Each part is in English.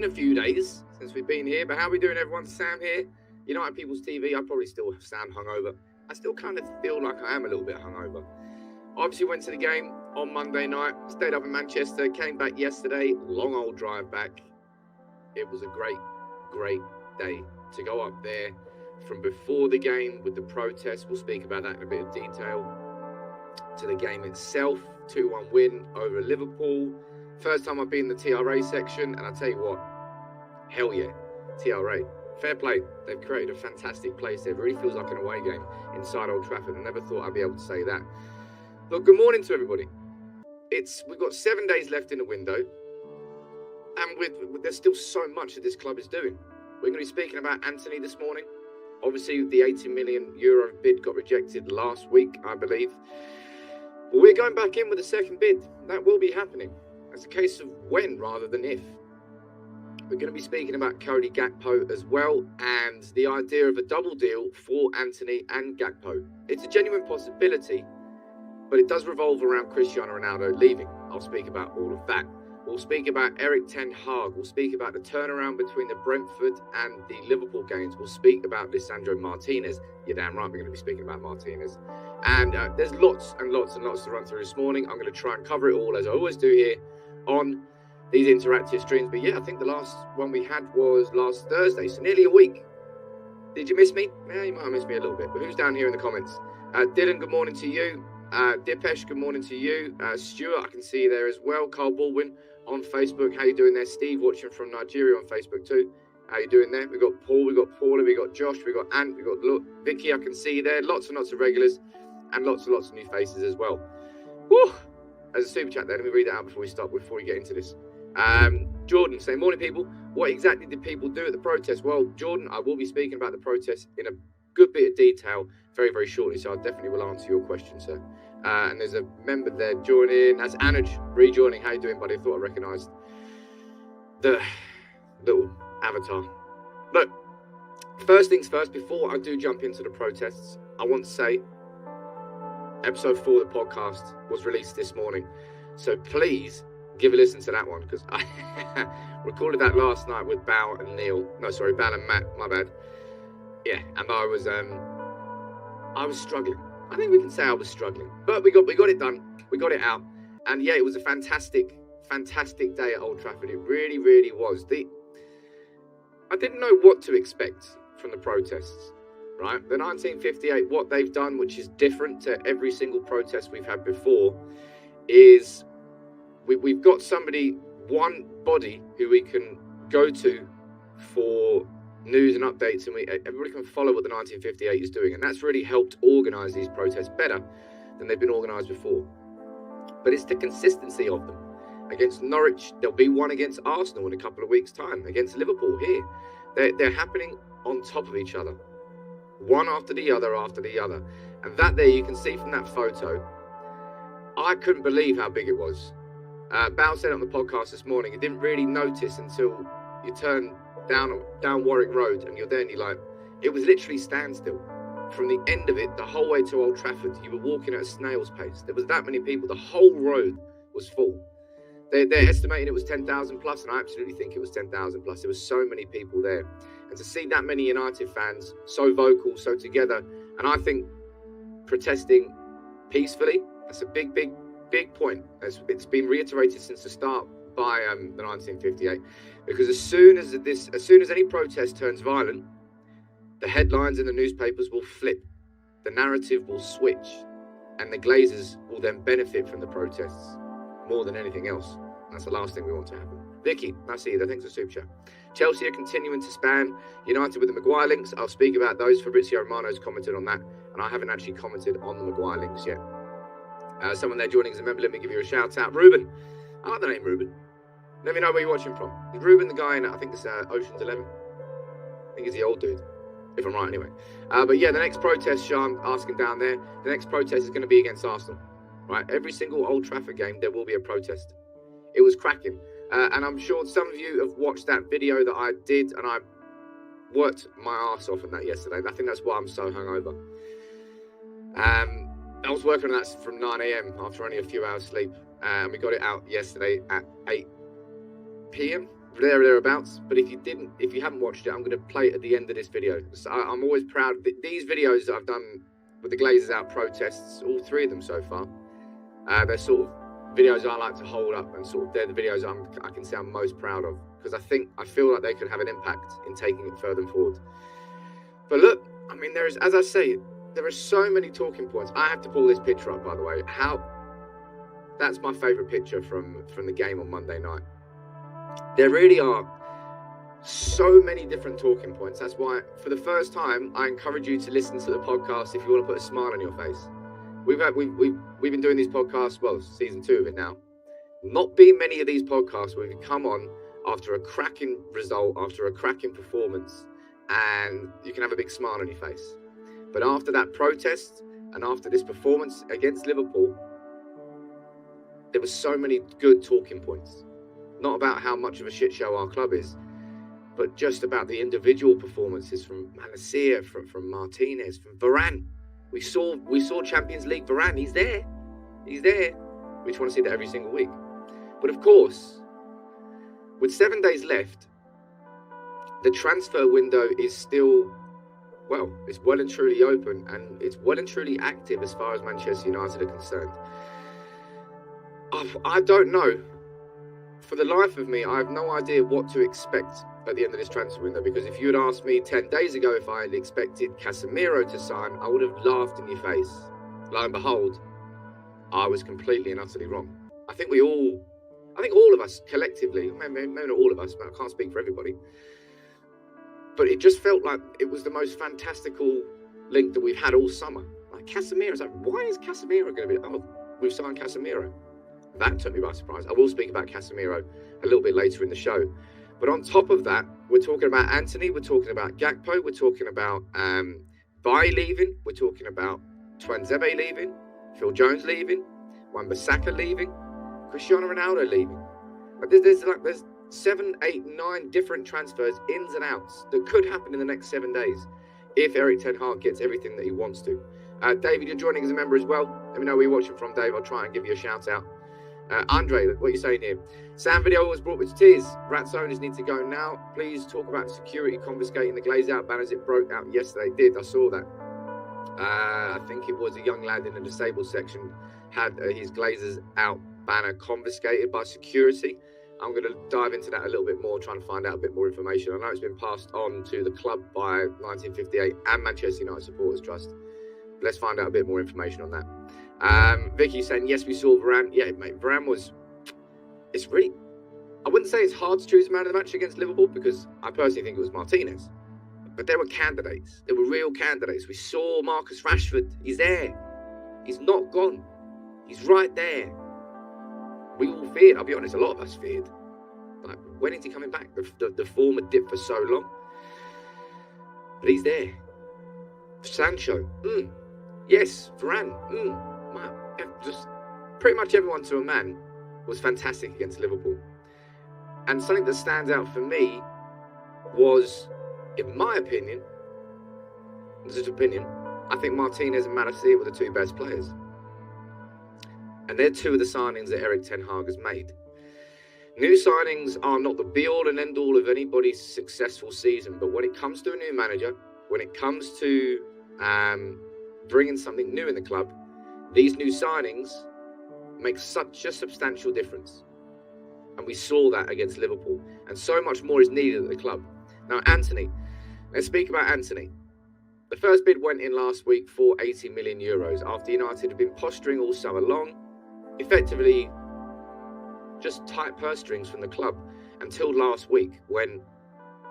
been a few days since we've been here, but how are we doing, everyone? Sam here, United People's TV. I probably still sound hungover. I still kind of feel like I am a little bit hungover. Obviously went to the game on Monday night, stayed up in Manchester, came back yesterday, long old drive back. It was a great, great day to go up there from before the game with the protest. We'll speak about that in a bit of detail. To the game itself, 2-1 win over Liverpool. First time I've been in the TRA section, and I tell you what, hell yeah, TRA. Fair play. They've created a fantastic place there. It really feels like an away game inside Old Trafford. I never thought I'd be able to say that. Look, good morning to everybody. We've got 7 days left in the window, and there's still so much that this club is doing. We're going to be speaking about Antony this morning. Obviously, the €80 million bid got rejected last week, I believe. But we're going back in with a second bid. That will be happening. It's a case of when rather than if. We're going to be speaking about Cody Gakpo as well, and the idea of a double deal for Antony and Gakpo. It's a genuine possibility, but it does revolve around Cristiano Ronaldo leaving. I'll speak about all of that. We'll speak about Erik Ten Hag. We'll speak about the turnaround between the Brentford and the Liverpool games. We'll speak about Lisandro Martinez. You're damn right we're going to be speaking about Martinez. And there's lots and lots and lots to run through this morning. I'm going to try and cover it all, as I always do here, on these interactive streams. But yeah, I think the last one we had was last Thursday, so nearly a week. Did you miss me? Yeah, you might have missed me a little bit. But who's down here in the comments? Dylan, good morning to you. Dipesh, good morning to you. Stuart, I can see you there as well. Carl Baldwin on Facebook. How you doing there? Steve watching from Nigeria on Facebook too. How you doing there? We've got Paul, we've got Paula, we've got Josh, we've got Ant, we've got Vicky, I can see you there. Lots and lots of regulars and lots and lots of new faces as well. Woo! There's a super chat there. Let me read that out before we get into this. Jordan saying, morning people. What exactly did people do at the protest? Well, Jordan, I will be speaking about the protest in a good bit of detail very, very shortly. So I definitely will answer your question, sir. And there's a member there joining. That's Anuj rejoining. How you doing, buddy? I thought I recognised the little avatar. Look, first things first, before I do jump into the protests, I want to say episode 4 of the podcast was released this morning. So please give a listen to that one, because I recorded that last night with Bal and Neil. No, sorry, Bal and Matt, my bad. Yeah, and I was struggling. I think we can say I was struggling, but we got it done. We got it out, and yeah, it was a fantastic day at Old Trafford. It really, really was. I didn't know what to expect from the protests, right? The 1958, what they've done, which is different to every single protest we've had before, is we've got one body who we can go to for news and updates, and everybody can follow what the 1958 is doing, and that's really helped organise these protests better than they've been organised before. But it's the consistency of them. Against Norwich, there'll be one against Arsenal in a couple of weeks' time. Against Liverpool here, they're happening on top of each other, one after the other, and that there you can see from that photo. I couldn't believe how big it was. Bal said on the podcast this morning, he didn't really notice until you turn down Warwick Road, and you're there and you're like, it was literally standstill. From the end of it, the whole way to Old Trafford, you were walking at a snail's pace. There was that many people. The whole road was full. They're estimating it was 10,000 plus, and I absolutely think it was 10,000 plus. There were so many people there. And to see that many United fans so vocal, so together, and I think protesting peacefully, that's a big point. It's been reiterated since the start by the 1958, because as soon as any protest turns violent, the headlines in the newspapers will flip, the narrative will switch, and the Glazers will then benefit from the protests more than anything else. That's the last thing we want to happen. Vicky, I see you there. Thanks for super chat. Chelsea are continuing to span United with the Maguire links. I'll speak about those. Fabrizio Romano's commented on that, and I haven't actually commented on the Maguire links yet. Someone there joining as a member, let me give you a shout out. Ruben. I like the name Ruben. Let me know where you're watching from. Is Ruben the guy in, I think it's Ocean's 11? I think he's the old dude, if I'm right anyway. But yeah, the next protest, Sean asking down there, the next protest is going to be against Arsenal. Right? Every single Old Trafford game, there will be a protest. It was cracking. And I'm sure some of you have watched that video that I did, and I worked my arse off on that yesterday. I think that's why I'm so hungover. I was working on that from 9 a.m. after only a few hours sleep. And we got it out yesterday at 8 p.m. thereabouts. But if you haven't watched it, I'm going to play it at the end of this video. So I'm always proud. These videos that I've done with the Glazers out protests, all 3 of them so far, they're sort of videos I like to hold up, and sort of they're the videos I can say I'm most proud of, because I feel like they could have an impact in taking it further forward. But look, I mean, as I say, there are so many talking points. I have to pull this picture up, by the way. That's my favourite picture from the game on Monday night. There really are so many different talking points. That's why, for the first time, I encourage you to listen to the podcast if you want to put a smile on your face. We've been doing these podcasts, well, season 2 of it now. Not been many of these podcasts where we come on after a cracking result, after a cracking performance, and you can have a big smile on your face. But after that protest and after this performance against Liverpool, there were so many good talking points. Not about how much of a shit show our club is, but just about the individual performances from Malacia, from Martinez, from Varane. We saw Champions League Varane. He's there. We just want to see that every single week. But of course, with 7 days left, the transfer window is still, well, it's well and truly open, and it's well and truly active as far as Manchester United are concerned. I don't know. For the life of me, I have no idea what to expect at the end of this transfer window, because if you had asked me 10 days ago if I had expected Casemiro to sign, I would have laughed in your face. Lo and behold, I was completely and utterly wrong. I think all of us collectively, maybe not all of us, but I can't speak for everybody, but it just felt like it was the most fantastical link that we've had all summer. Like Casemiro's like, why is Casemiro going to be, we've signed Casemiro. That took me by surprise. I will speak about Casemiro a little bit later in the show. But on top of that, we're talking about Antony, we're talking about Gakpo, we're talking about Bai leaving, we're talking about Tuanzebe leaving, Phil Jones leaving, Wan-Bissaka leaving, Cristiano Ronaldo leaving. Like there's 7, 8, 9 different transfers, ins and outs, that could happen in the next 7 days if Erik Ten Hag gets everything that he wants to. David, you're joining as a member as well. Let me know where you're watching from, Dave. I'll try and give you a shout out. Andre, what are you saying here? Sam video was brought me to tears. Rats owners need to go now. Please talk about security confiscating the glaze out banners. It broke out yesterday. It did. I saw that. I think it was a young lad in the disabled section had his Glazers out banner confiscated by security. I'm going to dive into that a little bit more, trying to find out a bit more information. I know it's been passed on to the club by 1958 and Manchester United Supporters Trust. Let's find out a bit more information on that. Vicky saying, yes, we saw Varane. Yeah, mate, Varane was... It's really... I wouldn't say it's hard to choose man of the match against Liverpool, because I personally think it was Martinez. But there were candidates. There were real candidates. We saw Marcus Rashford. He's there. He's not gone. He's right there. We all feared, I'll be honest, a lot of us feared. Like, when is he coming back? The form had dipped for so long. But he's there. Sancho. Yes, Varane. Wow. Just pretty much everyone to a man was fantastic against Liverpool. And something that stands out for me was, in my opinion, this is opinion, I think Martinez and Malacia were the 2 best players. And they're 2 of the signings that Erik Ten Hag has made. New signings are not the be-all and end-all of anybody's successful season, but when it comes to a new manager, when it comes to bringing something new in the club, these new signings make such a substantial difference. And we saw that against Liverpool. And so much more is needed at the club. Now, Antony. Let's speak about Antony. The first bid went in last week for 80 million euros after United had been posturing all summer long, effectively just tight purse strings from the club, until last week when,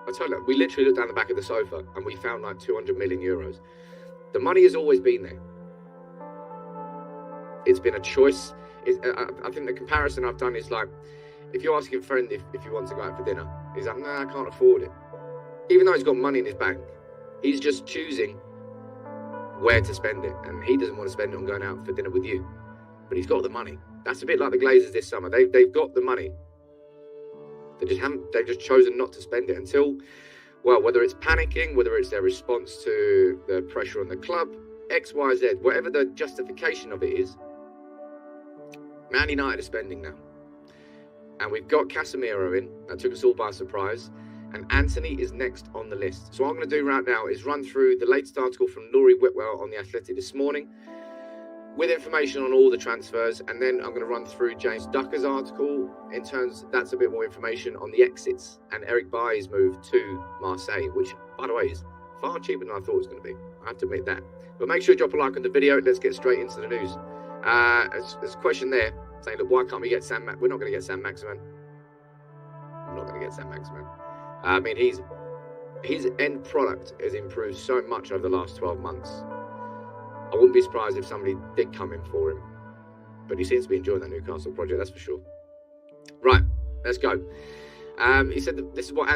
I told you, we literally looked down the back of the sofa and we found like 200 million euros. The money has always been there. It's been a choice. I think the comparison I've done is like, if you're asking a friend if you want to go out for dinner, he's like, nah, I can't afford it. Even though he's got money in his bank, he's just choosing where to spend it. And he doesn't want to spend it on going out for dinner with you. But he's got the money. That's a bit like the Glazers this summer. They've got the money. They've just chosen not to spend it until, well, whether it's panicking, whether it's their response to the pressure on the club, X, Y, Z, whatever the justification of it is, Man United are spending now. And we've got Casemiro in. That took us all by surprise. And Antony is next on the list. So what I'm going to do right now is run through the latest article from Laurie Whitwell on The Athletic this morning with information on all the transfers. And then I'm going to run through James Ducker's article in terms, that's a bit more information on the exits and Eric Bailly's move to Marseille, which, by the way, is far cheaper than I thought it was going to be. I have to admit that. But make sure you drop a like on the video. Let's get straight into the news. There's a question there saying, look, why can't we get Sam? We're not going to get Sam Maximin. I'm not going to get Sam Maximin. I mean, his end product has improved so much over the last 12 months. I wouldn't be surprised if somebody did come in for him. But he seems to be enjoying that Newcastle project, that's for sure. Right, let's go. He said that this is what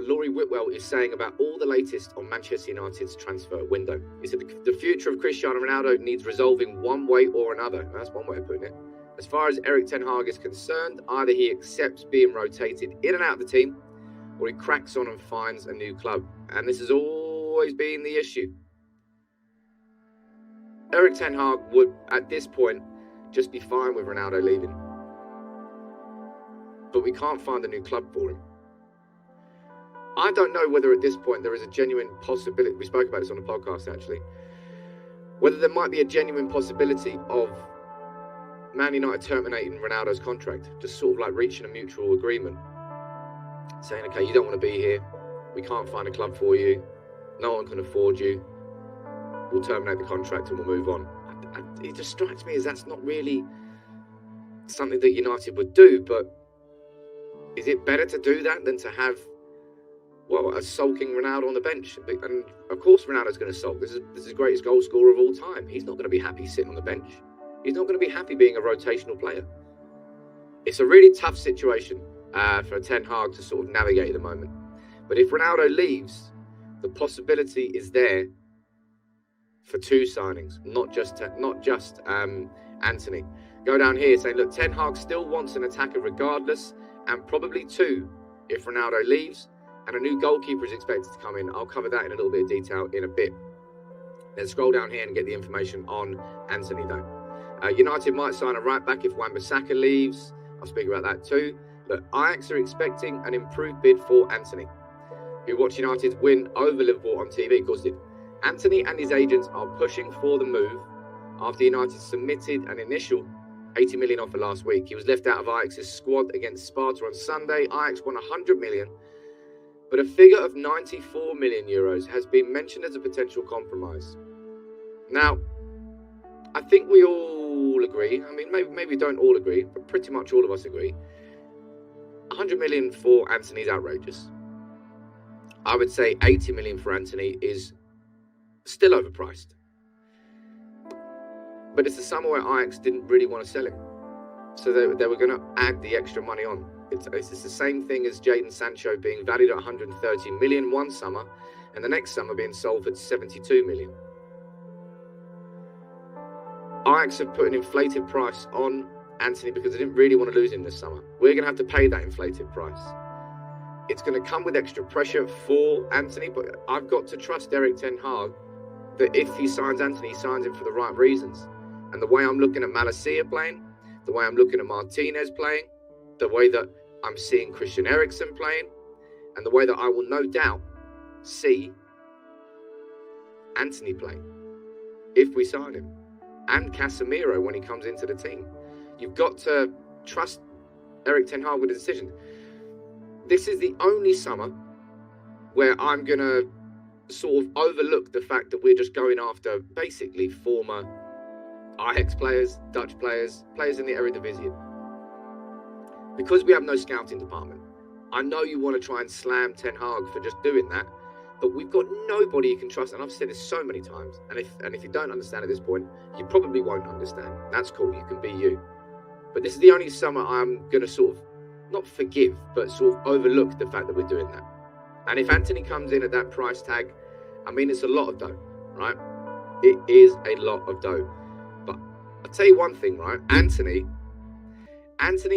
Laurie Whitwell is saying about all the latest on Manchester United's transfer window. He said the future of Cristiano Ronaldo needs resolving one way or another. That's one way of putting it. As far as Erik ten Hag is concerned, either he accepts being rotated in and out of the team, or he cracks on and finds a new club. And this has always been the issue. Erik ten Hag would, at this point, just be fine with Ronaldo leaving. But we can't find a new club for him. I don't know whether at this point there is a genuine possibility, we spoke about this on the podcast actually, whether there might be a genuine possibility of Man United terminating Ronaldo's contract, just sort of like reaching a mutual agreement. Saying, okay, you don't want to be here, we can't find a club for you, no one can afford you, we'll terminate the contract and we'll move on. It just strikes me as that's not really something that United would do, but is it better to do that than to have, well, a sulking Ronaldo on the bench? And of course Ronaldo's going to sulk. This is the greatest goal scorer of all time. He's not going to be happy sitting on the bench. He's not going to be happy being a rotational player. It's a really tough situation for Ten Hag to sort of navigate at the moment. But if Ronaldo leaves, the possibility is there for two signings, not just Antony. Go down here saying, look, Ten Hag still wants an attacker regardless, and probably two if Ronaldo leaves, and a new goalkeeper is expected to come in. I'll cover that in a little bit of detail in a bit. Let's scroll down here and get the information on Antony though. United might sign a right back if Wan-Bissaka leaves. I'll speak about that too. Look, Ajax are expecting an improved bid for Antony, who watched United win over Liverpool on TV. Of course did. Antony and his agents are pushing for the move after United submitted an initial 80 million offer last week. He was left out of Ajax's squad against Sparta on Sunday. Ajax won 100 million, but a figure of 94 million euros has been mentioned as a potential compromise. Now, I think we all agree, I mean, maybe we don't all agree, but pretty much all of us agree, 100 million for Antony is outrageous. I would say 80 million for Antony is still overpriced. But it's a summer where Ajax didn't really want to sell him. So they were going to add the extra money on. It's the same thing as Jadon Sancho being valued at 130 million one summer, and the next summer being sold for 72 million. Ajax have put an inflated price on Antony because they didn't really want to lose him this summer. We're going to have to pay that inflated price. It's going to come with extra pressure for Antony, but I've got to trust Erik ten Hag that if he signs Antony, he signs him for the right reasons. And the way I'm looking at Malacia playing, the way I'm looking at Martinez playing, the way that I'm seeing Christian Eriksen playing, and the way that I will no doubt see Antony playing if we sign him, and Casemiro when he comes into the team. You've got to trust Erik ten Hag with the decision. This is the only summer where I'm going to sort of overlook the fact that we're just going after basically former Ajax players, Dutch players, players in the Eredivisie. Because we have no scouting department. I know you want to try and slam Ten Hag for just doing that, but we've got nobody you can trust, and I've said this so many times, and if you don't understand at this point, you probably won't understand. That's cool, you can be you. But this is the only summer I'm going to sort of, not forgive, but sort of overlook the fact that we're doing that. And if Antony comes in at that price tag, I mean, it's a lot of dough, right? It is a lot of dough. But I'll tell you one thing, right? Antony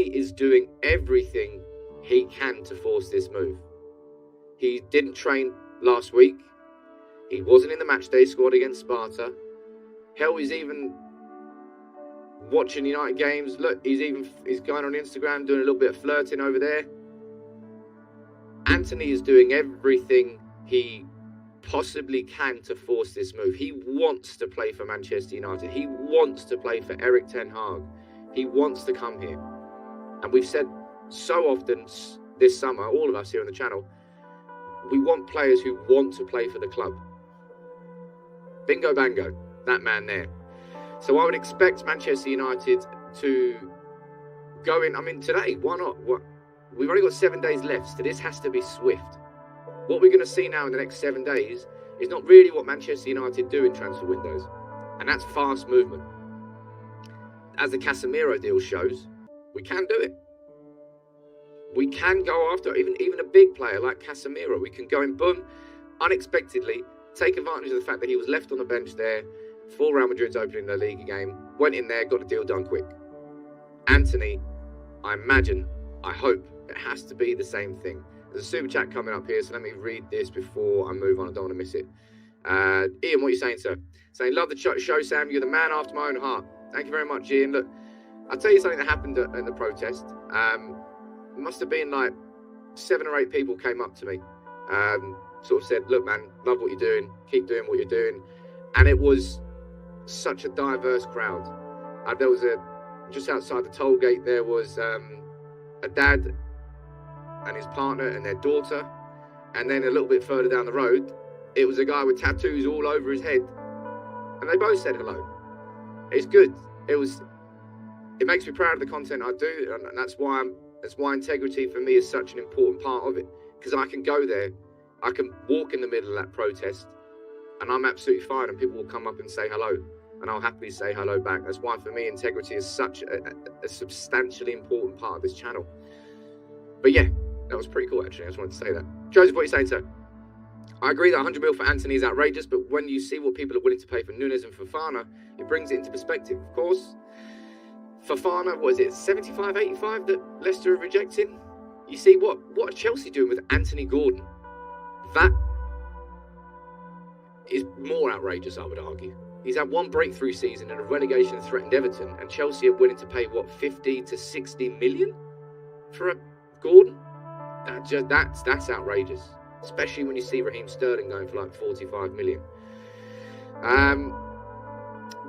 is doing everything he can to force this move. He didn't train last week. He wasn't in the matchday squad against Sparta. Hell, he's even watching United games. Look, he's going on Instagram doing a little bit of flirting over there. Antony is doing everything he possibly can to force this move. He wants to play for Manchester United. He wants to play for Erik ten Hag. He wants to come here. And we've said so often this summer, all of us here on the channel, we want players who want to play for the club. Bingo bango, that man there. So I would expect Manchester United to go in. I mean, today, why not? We've only got 7 days left, so this has to be swift. What we're going to see now in the next 7 days is not really what Manchester United do in transfer windows, and that's fast movement. As the Casemiro deal shows, we can do it. We can go after even a big player like Casemiro. We can go in, boom, unexpectedly, take advantage of the fact that he was left on the bench there for Real Madrid's opening their league game, went in there, got the deal done quick. Antony, I imagine, I hope, it has to be the same thing. There's a super chat coming up here, so let me read this before I move on. I don't want to miss it. Ian, what are you saying, sir? Saying, love the show, Sam. You're the man after my own heart. Thank you very much, Ian. Look, I'll tell you something that happened at the protest. It must have been like 7 or 8 people came up to me. Sort of said, look, man, love what you're doing. Keep doing what you're doing. And it was such a diverse crowd. There was just outside the toll gate, there was a dad and his partner and their daughter, and then a little bit further down the road, it was a guy with tattoos all over his head, and they both said hello. It's good. It makes me proud of the content I do, and that's why integrity for me is such an important part of it, because I can go there, I can walk in the middle of that protest, and I'm absolutely fine, and people will come up and say hello, and I'll happily say hello back. That's why for me integrity is such a substantially important part of this channel. But yeah, that was pretty cool, actually. I just wanted to say that. Joseph, what are you saying, sir? I agree that 100 mil for Antony is outrageous, but when you see what people are willing to pay for Nunes and Fofana, it brings it into perspective. Of course, Fofana, what is it, 75, 85 that Leicester are rejecting? You see, what are Chelsea doing with Anthony Gordon? That is more outrageous, I would argue. He's had one breakthrough season in a relegation-threatened Everton, and Chelsea are willing to pay, 50 to 60 million for a Gordon? That's outrageous, especially when you see Raheem Sterling going for like 45 million.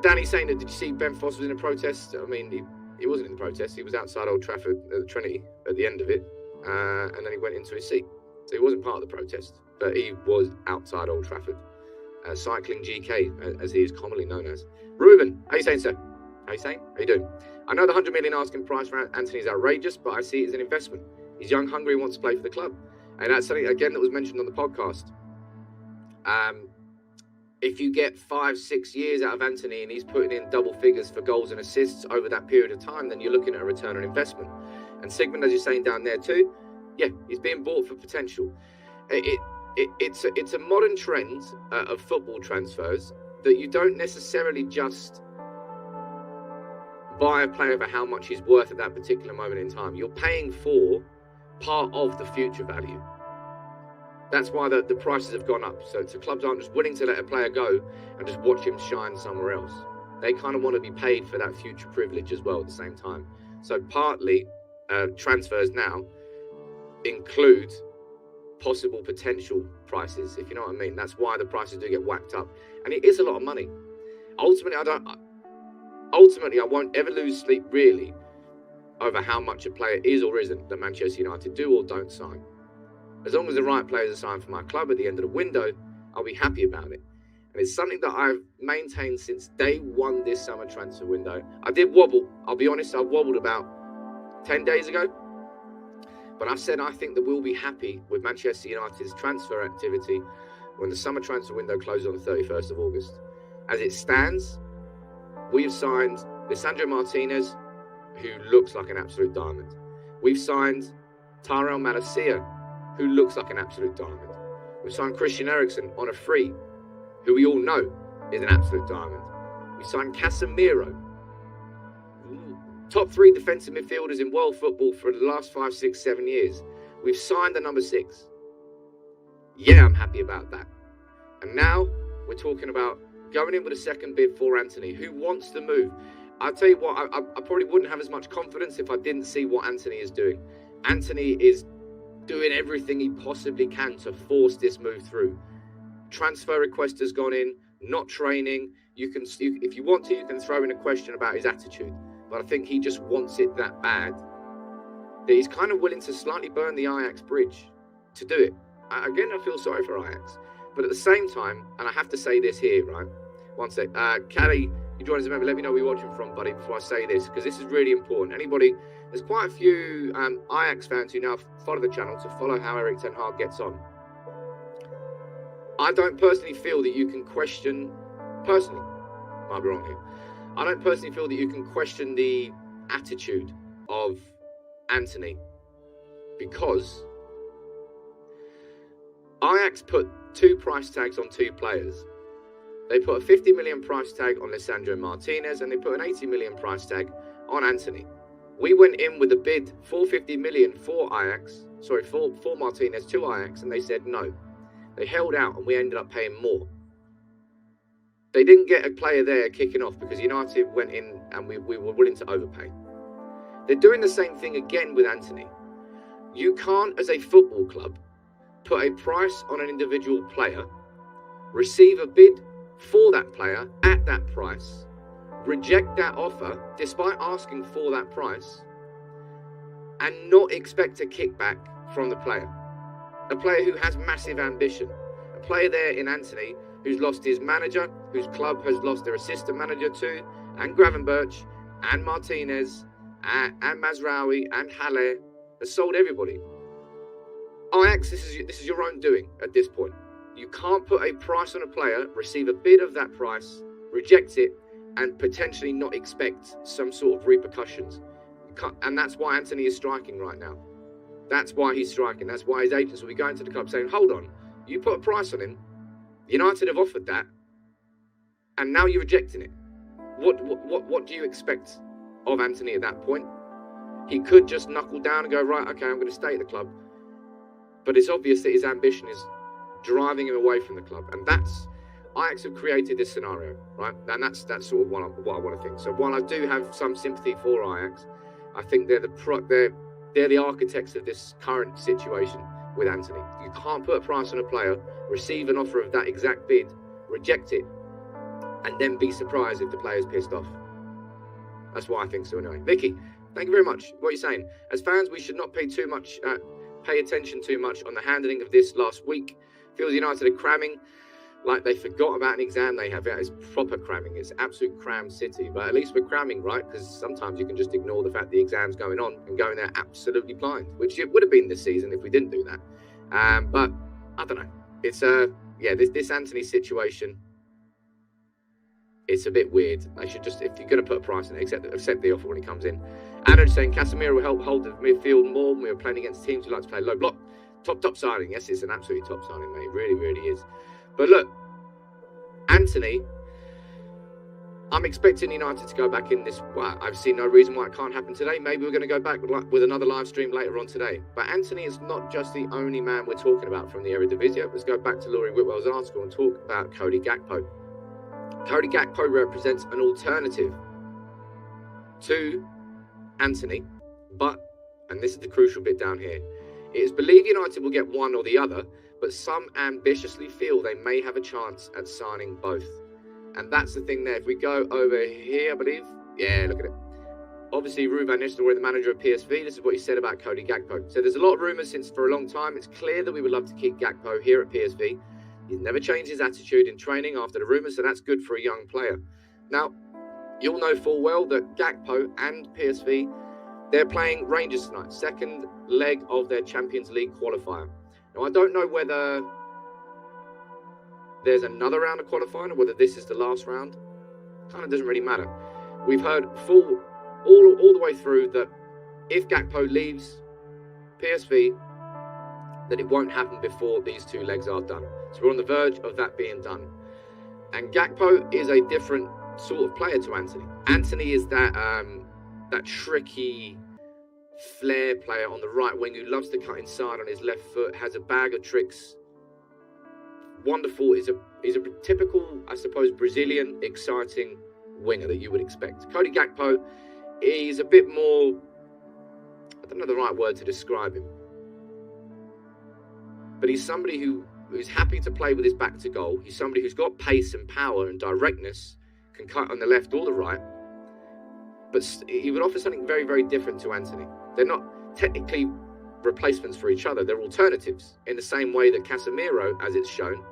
Danny saying that, did you see Ben Foss was in a protest? I mean, he wasn't in the protest. He was outside Old Trafford at the Trinity at the end of it, and then he went into his seat. So he wasn't part of the protest, but he was outside Old Trafford. Cycling GK, as he is commonly known as. Ruben, how you saying, sir? How you saying? How you doing? I know the 100 million asking price for Antony is outrageous, but I see it as an investment. He's young, hungry, wants to play for the club. And that's something, again, that was mentioned on the podcast. If you get 5-6 years out of Antony and he's putting in double figures for goals and assists over that period of time, then you're looking at a return on investment. And Sigmund, as you're saying down there too, yeah, he's being bought for potential. It's a modern trend of football transfers that you don't necessarily just buy a player for how much he's worth at that particular moment in time. You're paying for part of the future value. That's why the prices have gone up. So clubs aren't just willing to let a player go and just watch him shine somewhere else. They kind of want to be paid for that future privilege as well at the same time. So partly transfers now include possible potential prices, if you know what I mean. That's why the prices do get whacked up. And it is a lot of money. Ultimately, I won't ever lose sleep really over how much a player is or isn't that Manchester United do or don't sign. As long as the right players are signed for my club at the end of the window, I'll be happy about it. And it's something that I've maintained since day one this summer transfer window. I did wobble. I'll be honest, I wobbled about 10 days ago. But I said I think that we'll be happy with Manchester United's transfer activity when the summer transfer window closes on the 31st of August. As it stands, we've signed Lisandro Martinez, who looks like an absolute diamond. We've signed Tyrell Malacia, who looks like an absolute diamond. We've signed Christian Eriksen on a free, who we all know is an absolute diamond. We signed Casemiro, top 3 defensive midfielders in world football for the last 5, 6, 7 years. We've signed the number 6. Yeah, I'm happy about that. And now we're talking about going in with a second bid for Antony, who wants to move. I'll tell you what, I probably wouldn't have as much confidence if I didn't see what Antony is doing. Antony is doing everything he possibly can to force this move through. Transfer request has gone in, not training. If you want to, you can throw in a question about his attitude. But I think he just wants it that bad that he's kind of willing to slightly burn the Ajax bridge to do it. Again, I feel sorry for Ajax. But at the same time, and I have to say this here, right? One sec. Caddy, you join us, remember, let me know where you're watching from, buddy, before I say this, because this is really important. There's quite a few Ajax fans who now follow the channel to follow how Erik Ten Hag gets on. I don't personally feel that you can question, might be wrong here, I don't personally feel that you can question the attitude of Antony, because Ajax put 2 price tags on 2 players. They put a 50 million price tag on Lisandro Martinez, and they put an 80 million price tag on Antony. We went in with a bid for 50 million for Martinez to Ajax, and they said no. They held out, and we ended up paying more. They didn't get a player there kicking off because United went in and we were willing to overpay. They're doing the same thing again with Antony. You can't, as a football club, put a price on an individual player, receive a bid for that player at that price, reject that offer despite asking for that price, and not expect a kickback from the player. A player who has massive ambition. A player there in Antony who's lost his manager, whose club has lost their assistant manager too, and Gravenberch, and Martinez, and Mazraoui, and Halle, has sold everybody. Ajax, this is your own doing at this point. You can't put a price on a player, receive a bid of that price, reject it, and potentially not expect some sort of repercussions. And that's why Antony is striking right now. That's why he's striking. That's why his agents will be going to the club saying, hold on, you put a price on him, United have offered that, and now you're rejecting it. What do you expect of Antony at that point? He could just knuckle down and go, right, okay, I'm going to stay at the club. But it's obvious that his ambition is driving him away from the club. And that's, Ajax have created this scenario, right? And that's sort of what I want to think. So while I do have some sympathy for Ajax, I think they're the architects of this current situation with Antony. You can't put a price on a player, receive an offer of that exact bid, reject it, and then be surprised if the player's pissed off. That's why I think so anyway. Vicky, thank you very much. What are you saying? As fans, we should not pay attention too much on the handling of this last week. Feels United are cramming like they forgot about an exam they have. It's proper cramming. It's absolute cram city. But at least we're cramming, right? Because sometimes you can just ignore the fact the exam's going on and go in there absolutely blind, which it would have been this season if we didn't do that. But I don't know. It's this Antony situation, it's a bit weird. They should just, if you're going to put a price on it, accept the offer when he comes in. Anna saying Casemiro will help hold the midfield more when we were playing against teams who like to play low block. Top signing. Yes, it's an absolutely top signing, mate. It really, really is. But look, Antony, I'm expecting United to go back in this. Well, I've seen no reason why it can't happen today. Maybe we're going to go back with another live stream later on today. But Antony is not just the only man we're talking about from the Eredivisie. Let's go back to Laurie Whitwell's article and talk about Cody Gakpo. Cody Gakpo represents an alternative to Antony, but, and this is the crucial bit down here, it is believed United will get one or the other, but some ambitiously feel they may have a chance at signing both. And that's the thing there. If we go over here, I believe, yeah, look at it. Obviously, Ruud van Nistelrooy, the manager of PSV, this is what he said about Cody Gakpo. So there's a lot of rumours for a long time. It's clear that we would love to keep Gakpo here at PSV. He's never changed his attitude in training after the rumours, so that's good for a young player. Now, you'll know full well that Gakpo and PSV, they're playing Rangers tonight, second leg of their Champions League qualifier. Now, I don't know whether there's another round of qualifying or whether this is the last round. Kind of doesn't really matter. We've heard all the way through that if Gakpo leaves PSV, that it won't happen before these two legs are done. So we're on the verge of that being done. And Gakpo is a different sort of player to Antony. Antony is that tricky flair player on the right wing who loves to cut inside on his left foot, has a bag of tricks. Wonderful. He's a typical, I suppose, Brazilian, exciting winger that you would expect. Cody Gakpo is a bit more, I don't know the right word to describe him, but he's somebody who's happy to play with his back to goal. He's somebody who's got pace and power and directness, can cut on the left or the right, but he would offer something very, very different to Antony. They're not technically replacements for each other. They're alternatives in the same way that Casemiro, as it's shown,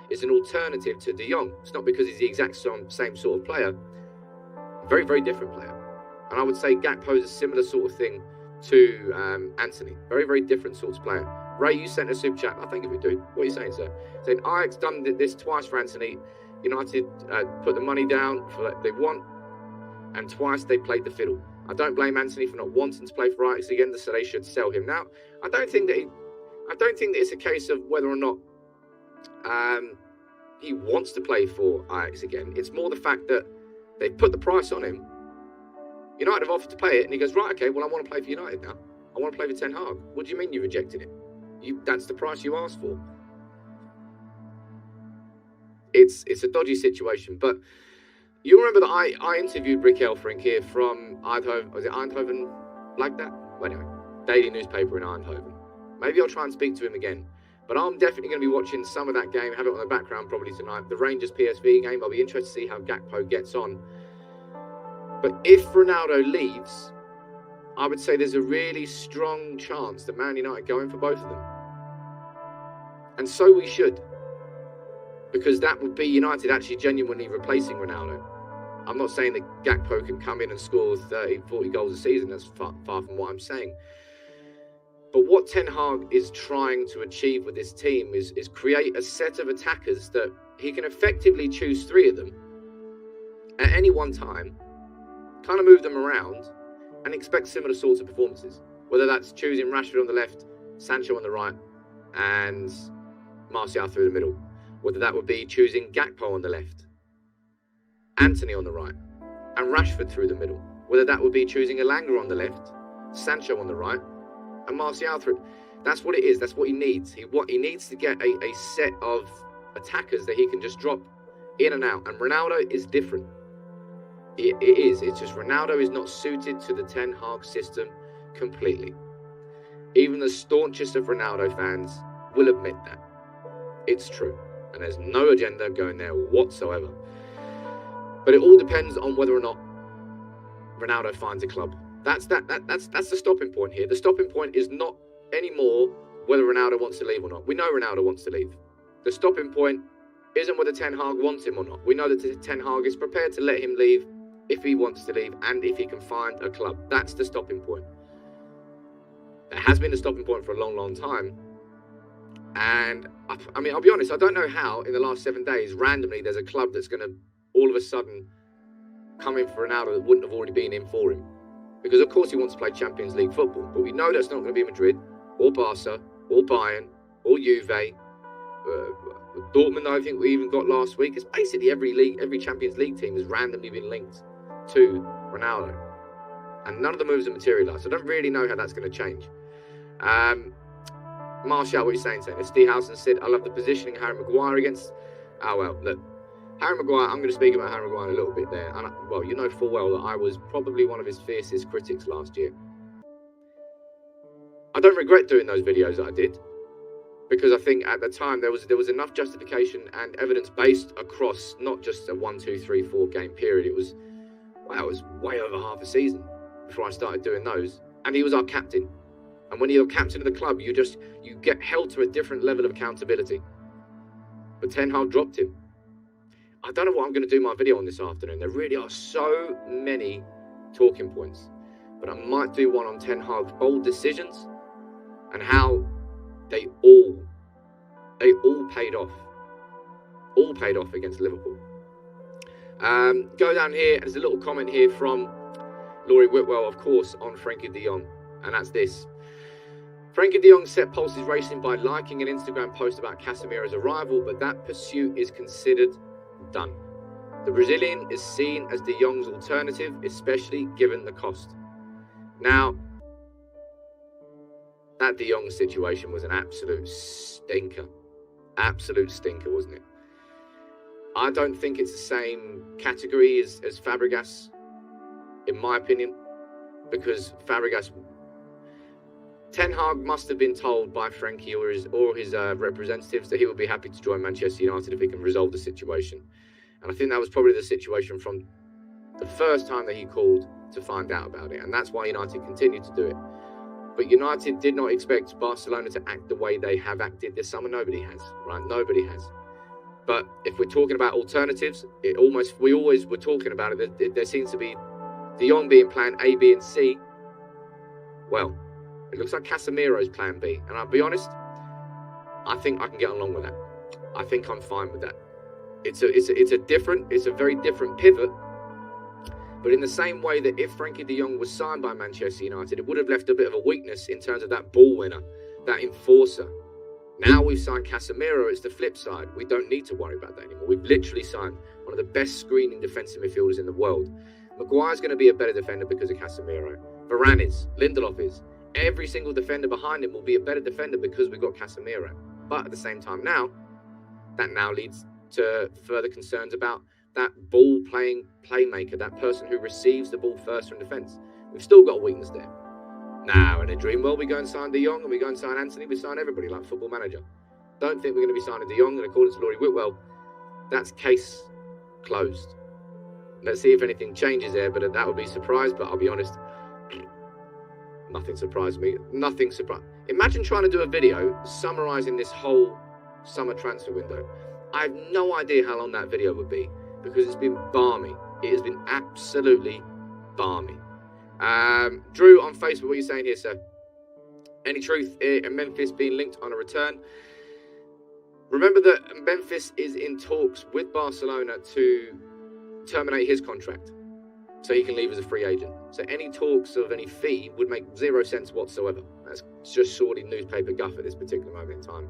is an alternative to De Jong. It's not because he's the exact same sort of player. Very, very different player. And I would say Gakpo is a similar sort of thing to Antony. Very, very different sorts of player. Ray, you sent a super chat. I think if we do. What are you saying, sir? Saying Ajax done this twice for Antony. United put the money down for what they want, and twice they played the fiddle. I don't blame Antony for not wanting to play for Ajax again, so they should sell him. Now, I don't think that it's a case of whether or not he wants to play for Ajax again. It's more the fact that they've put the price on him. United have offered to pay it, and he goes, right, okay, well, I want to play for United now. I want to play for Ten Hag. What do you mean you rejected it? That's the price you asked for. It's a dodgy situation, but you remember that I interviewed Rick Elfrink here from Eindhoven. Was it Eindhoven like that? Well, anyway, daily newspaper in Eindhoven. Maybe I'll try and speak to him again. But I'm definitely going to be watching some of that game, have it on the background probably tonight. The Rangers PSV game, I'll be interested to see how Gakpo gets on. But if Ronaldo leaves, I would say there's a really strong chance that Man United go in for both of them. And so we should. Because that would be United actually genuinely replacing Ronaldo. I'm not saying that Gakpo can come in and score 30, 40 goals a season. That's far from what I'm saying. But what Ten Hag is trying to achieve with this team is create a set of attackers that he can effectively choose 3 of them at any one time, kind of move them around, and expect similar sorts of performances. Whether that's choosing Rashford on the left, Sancho on the right, and Marseille through the middle. Whether that would be choosing Gakpo on the left, Antony on the right, and Rashford through the middle. Whether that would be choosing Elanga on the left, Sancho on the right, and Martial through. That's what it is. That's what he needs. He needs to get a set of attackers that he can just drop in and out. And Ronaldo is different. It is. It's just Ronaldo is not suited to the Ten Hag system completely. Even the staunchest of Ronaldo fans will admit that. It's true. And there's no agenda going there whatsoever. But it all depends on whether or not Ronaldo finds a club. That's the stopping point here. The stopping point is not anymore whether Ronaldo wants to leave or not. We know Ronaldo wants to leave. The stopping point isn't whether Ten Hag wants him or not. We know that Ten Hag is prepared to let him leave if he wants to leave and if he can find a club. That's the stopping point. It has been the stopping point for a long, long time. And, I mean, I'll be honest, I don't know how in the last 7 days, randomly, there's a club that's going to all of a sudden come in for Ronaldo that wouldn't have already been in for him. Because, of course, he wants to play Champions League football. But we know that's not going to be Madrid, or Barca, or Bayern, or Juve. Dortmund, I think we even got last week. It's basically every Champions League team has randomly been linked to Ronaldo. And none of the moves have materialised. So I don't really know how that's going to change. Martial, what are you saying? Steve Housen said, I love the positioning of Harry Maguire against... Oh, well, look. Harry Maguire, I'm going to speak about Harry Maguire a little bit there. And well, you know full well that I was probably one of his fiercest critics last year. I don't regret doing those videos that I did. Because I think at the time there was enough justification and evidence based across not just a 1, 2, 3, 4 game period. It was way over half a season before I started doing those. And he was our captain. And when you're captain of the club, you get held to a different level of accountability. But Ten Hag dropped him. I don't know what I'm going to do my video on this afternoon. There really are so many talking points. But I might do one on Ten Hag's bold decisions and how they all paid off. All paid off against Liverpool. Go down here, there's a little comment here from Laurie Whitwell, of course, on Frankie de Jong. And that's this. Frankie de Jong set pulses racing by liking an Instagram post about Casemiro's arrival, but that pursuit is considered done. The Brazilian is seen as de Jong's alternative, especially given the cost. Now, that de Jong situation was an absolute stinker. Absolute stinker, wasn't it? I don't think it's the same category as Fabregas, in my opinion, because Fabregas, Ten Hag must have been told by Frankie or his representatives that he would be happy to join Manchester United if he can resolve the situation. And I think that was probably the situation from the first time that he called to find out about it. And that's why United continued to do it. But United did not expect Barcelona to act the way they have acted this summer. Nobody has, right? Nobody has. But if we're talking about alternatives, we always were talking about it. There seems to be De Jong being plan A, B, and C. Well, it looks like Casemiro's plan B. And I'll be honest, I think I can get along with that. I think I'm fine with that. It's a very different pivot. But in the same way that if Frankie de Jong was signed by Manchester United, it would have left a bit of a weakness in terms of that ball winner, that enforcer. Now we've signed Casemiro, it's the flip side. We don't need to worry about that anymore. We've literally signed one of the best screening defensive midfielders in the world. Maguire's going to be a better defender because of Casemiro. Varane is, Lindelof is. Every single defender behind him will be a better defender because we've got Casemiro. But at the same time that now leads to further concerns about that ball-playing playmaker, that person who receives the ball first from defence. We've still got a weakness there. Now, in a dream world, we go and sign De Jong and we go and sign Antony. We sign everybody like Football Manager. Don't think we're going to be signing De Jong, and according to Laurie Whitwell, that's case closed. Let's see if anything changes there, but that would be a surprise. But I'll be honest, nothing surprised me. Nothing surprised. Imagine trying to do a video summarising this whole summer transfer window. I have no idea how long that video would be because it's been balmy. It has been absolutely balmy. Drew on Facebook, what are you saying here, sir? Any truth in Memphis being linked on a return? Remember that Memphis is in talks with Barcelona to terminate his contract so he can leave as a free agent. So any talks of any fee would make zero sense whatsoever. That's just surely newspaper guff at this particular moment in time.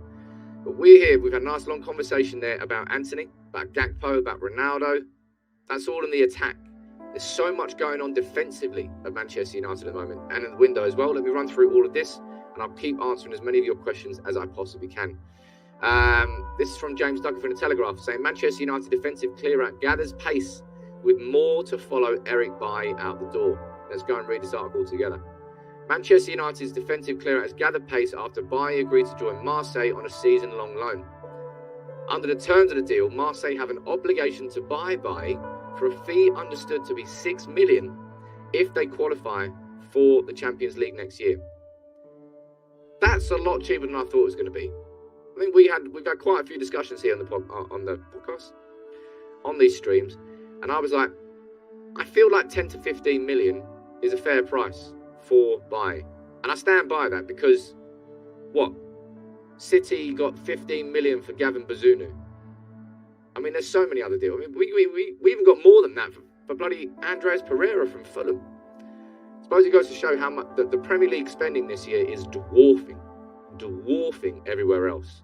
But we're here. We've had a nice long conversation there about Antony, about Gakpo, about Ronaldo. That's all in the attack. There's so much going on defensively at Manchester United at the moment and in the window as well. Let me run through all of this and I'll keep answering as many of your questions as I possibly can. This is from James Ducker from the Telegraph saying Manchester United defensive clear-out gathers pace with more to follow Erik Bailly out the door. Let's go and read this article together. Manchester United's defensive clear-out has gathered pace after Bailly agreed to join Marseille on a season-long loan. Under the terms of the deal, Marseille have an obligation to buy Bailly for a fee understood to be $6 million if they qualify for the Champions League next year. That's a lot cheaper than I thought it was going to be. I think we've had quite a few discussions here on the podcast, on these streams, and I was like, I feel like 10 to 15 million is a fair price for Bailly. And I stand by that because, City got 15 million for Gavin Bazunu. I mean, there's so many other deals. I mean, we even got more than that for bloody Andreas Pereira from Fulham. I suppose it goes to show how much the Premier League spending this year is dwarfing everywhere else.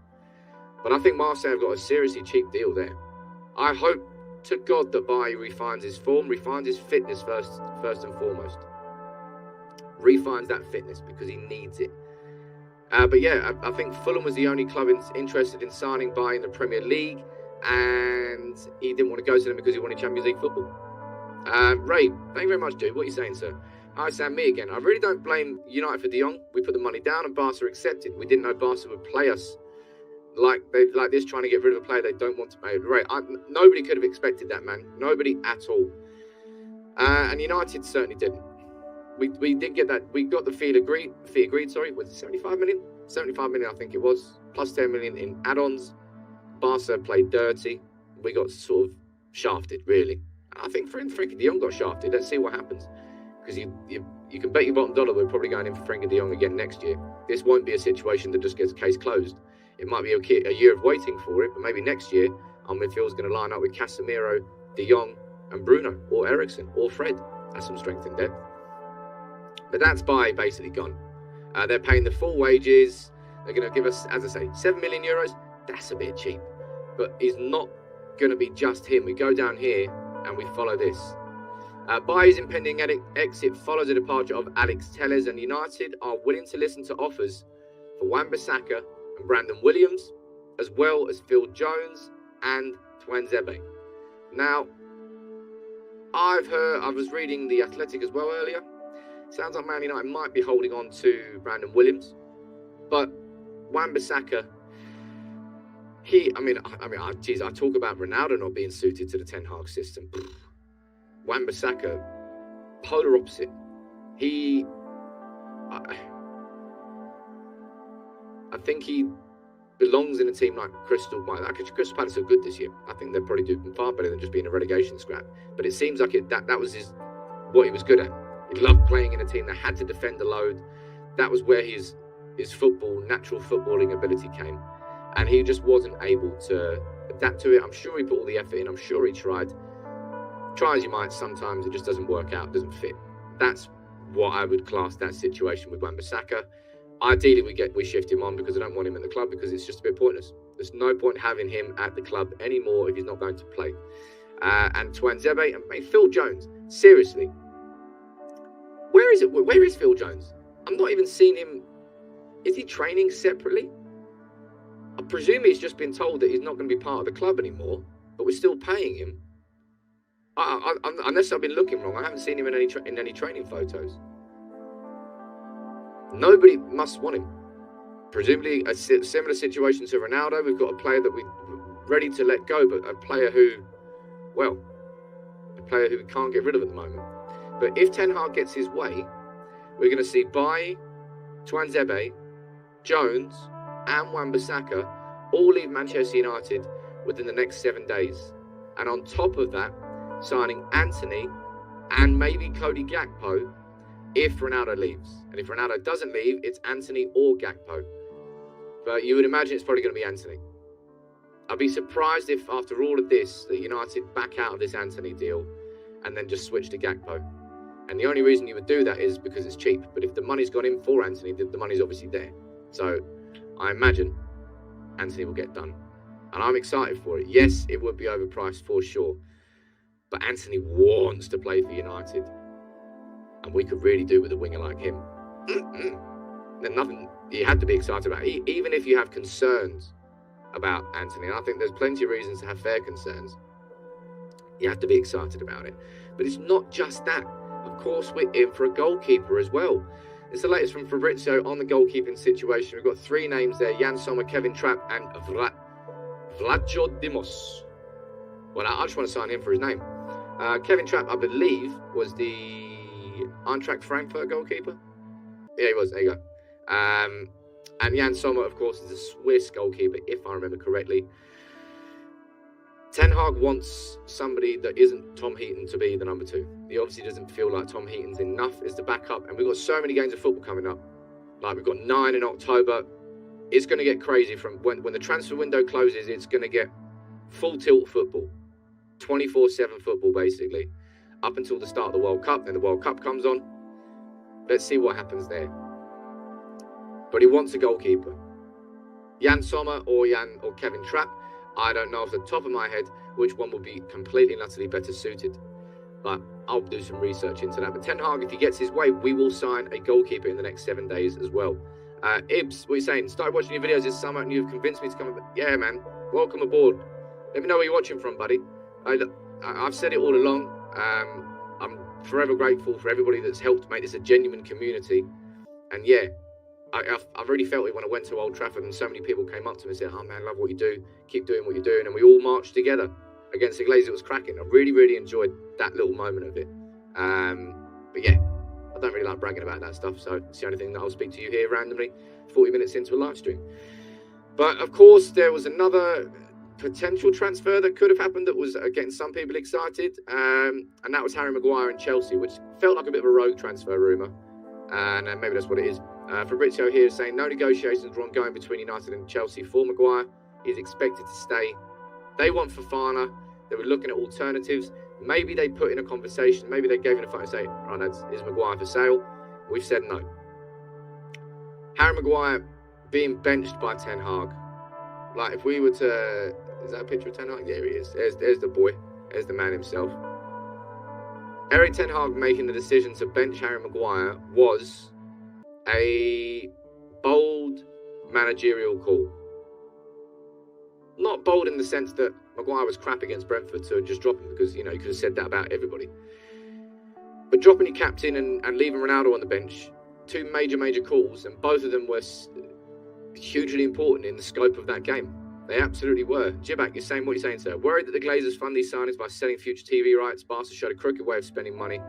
But I think Marseille have got a seriously cheap deal there. I hope to God that Bailly refines his form, refines his fitness first and foremost. Refines that fitness because he needs it. But yeah, I think Fulham was the only club interested in signing Bailly in the Premier League, and he didn't want to go to them because he wanted Champions League football. Ray, thank you very much, dude. What are you saying, sir? Hi, Sam, me again. I really don't blame United for De Jong. We put the money down and Barca accepted. We didn't know Barca would play us like this, trying to get rid of a player they don't want to pay. Right, nobody could have expected that, man. Nobody at all. And United certainly didn't. We did get that. We got the fee agreed. Sorry, was it 75 million? 75 million, I think it was. Plus 10 million in add-ons. Barca played dirty. We got sort of shafted, really. I think Frankie de Jong got shafted. Let's see what happens. Because you can bet your bottom dollar we're probably going in for Frankie de Jong again next year. This won't be a situation that just gets case closed. It might be a year of waiting for it, but maybe next year our midfield's going to line up with Casemiro, de Jong, and Bruno, or Eriksen, or Fred. That's some strength in depth. But that's basically gone. They're paying the full wages. They're going to give us, as I say, 7 million euros. That's a bit cheap. But it's not going to be just him. We go down here and we follow this. Bailly's impending exit follows the departure of Alex Telles, and United are willing to listen to offers for Wan-Bissaka and Brandon Williams, as well as Phil Jones and Tuanzebe. Now, I was reading The Athletic as well earlier. Sounds like Man United might be holding on to Brandon Williams, but Wan-Bissaka, I talk about Ronaldo not being suited to the Ten Hag system. Wan-Bissaka, polar opposite. I think he belongs in a team like Crystal Palace are good this year. I think they're probably doing far better than just being a relegation scrap. But it seems like that was what he was good at. He loved playing in a team that had to defend a load. That was where his natural footballing ability came. And he just wasn't able to adapt to it. I'm sure he put all the effort in. I'm sure he tried. Try as you might, sometimes it just doesn't work out, doesn't fit. That's what I would class that situation with Wan-Bissaka. Ideally, we shift him on because I don't want him in the club because it's just a bit pointless. There's no point having him at the club anymore if he's not going to play. And Tuanzebe and Phil Jones, seriously, where is Phil Jones? I'm not even seeing him. Is he training separately? I presume he's just been told that he's not going to be part of the club anymore, but we're still paying him. Unless I've been looking wrong, I haven't seen him in any training photos. Nobody must want him. Presumably a similar situation to Ronaldo. We've got a player that we're ready to let go, but a player who we can't get rid of at the moment. But if Ten Hag gets his way, we're going to see Bailly, Tuanzebe, Jones and Wan-Bissaka all leave Manchester United within the next 7 days. And on top of that, signing Antony and maybe Cody Gakpo if Ronaldo leaves. And if Ronaldo doesn't leave, it's Antony or Gakpo. But you would imagine it's probably going to be Antony. I'd be surprised if after all of this, that United back out of this Antony deal and then just switch to Gakpo. And the only reason you would do that is because it's cheap. But if the money's gone in for Antony, the money's obviously there. So I imagine Antony will get done. And I'm excited for it. Yes, it would be overpriced for sure. But Antony wants to play for United. And we could really do with a winger like him. There's nothing you have to be excited about. Even if you have concerns about Antony, and I think there's plenty of reasons to have fair concerns, you have to be excited about it. But it's not just that. Of course, we're in for a goalkeeper as well. It's the latest from Fabrizio on the goalkeeping situation. We've got 3 names there: Jan Sommer, Kevin Trapp, and Vlacho Dimos. Well, I just want to sign him for his name. Kevin Trapp, I believe, was the Eintracht Frankfurt goalkeeper. Yeah, he was. There you go. And Jan Sommer, of course, is a Swiss goalkeeper, if I remember correctly. Ten Hag wants somebody that isn't Tom Heaton to be the number 2. He obviously doesn't feel like Tom Heaton's enough as the backup. And we've got so many games of football coming up. Like, we've got 9 in October. It's going to get crazy from when the transfer window closes. It's going to get full tilt football. 24/7 football, basically. Up until the start of the World Cup. Then the World Cup comes on. Let's see what happens there. But he wants a goalkeeper. Jan Sommer or Kevin Trapp. I don't know off the top of my head which one will be completely and utterly better suited. But I'll do some research into that. But Ten Hag, if he gets his way, we will sign a goalkeeper in the next 7 days as well. Ibs, what are you saying? Started watching your videos this summer and you've convinced me to come. Yeah, man. Welcome aboard. Let me know where you're watching from, buddy. I've said it all along. I'm forever grateful for everybody that's helped make this a genuine community. And yeah, I've really felt it when I went to Old Trafford and so many people came up to me and said, "Oh man, love what you do. Keep doing what you're doing." And we all marched together against the Glazers. It was cracking. I really, really enjoyed that little moment of it. But yeah, I don't really like bragging about that stuff. So it's the only thing that I'll speak to you here randomly 40 minutes into a live stream. But of course, there was another potential transfer that could have happened that was getting some people excited. And that was Harry Maguire in Chelsea, which felt like a bit of a rogue transfer rumour. And maybe that's what it is. Fabrizio here is saying no negotiations were ongoing between United and Chelsea for Maguire. He's expected to stay. They want Fofana. They were looking at alternatives. Maybe they put in a conversation. Maybe they gave it a phone and say, "Right, lads, is Maguire for sale?" We've said no. Harry Maguire being benched by Ten Hag. Like, if we were to... Is that a picture of Ten Hag? Yeah, he is. There's the boy. There's the man himself. Erik Ten Hag making the decision to bench Harry Maguire was a bold managerial call. Not bold in the sense that Maguire was crap against Brentford, so just drop him because, you could have said that about everybody. But dropping your captain and leaving Ronaldo on the bench, two major calls, and both of them were hugely important in the scope of that game. They absolutely were. Jibak, you're saying what you're saying, sir. Worried that the Glazers fund these signings by selling future TV rights. Barca showed a crooked way of spending money.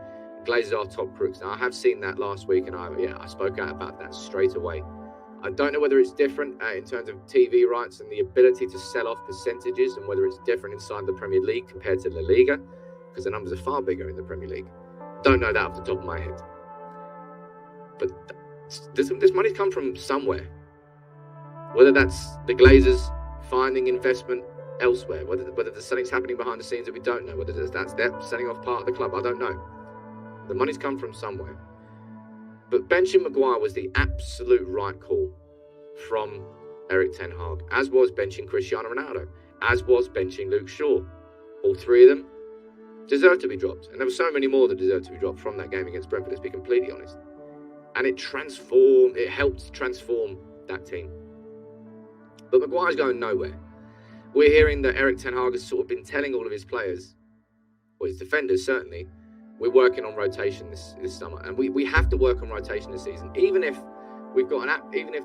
Glazers are top crooks. Now, I have seen that last week, and I spoke out about that straight away. I don't know whether it's different in terms of TV rights and the ability to sell off percentages, and whether it's different inside the Premier League compared to La Liga, because the numbers are far bigger in the Premier League. Don't know that off the top of my head. But this money's come from somewhere. Whether that's the Glazers finding investment elsewhere, whether there's something's happening behind the scenes that we don't know, whether that's them selling off part of the club, I don't know. The money's come from somewhere. But benching Maguire was the absolute right call from Erik ten Hag, as was benching Cristiano Ronaldo, as was benching Luke Shaw. All three of them deserved to be dropped. And there were so many more that deserved to be dropped from that game against Brentford, let's be completely honest. And it helped transform that team. But Maguire's going nowhere. We're hearing that Erik ten Hag has sort of been telling all of his players, or his defenders certainly, we're working on rotation this summer. And we have to work on rotation this season. Even if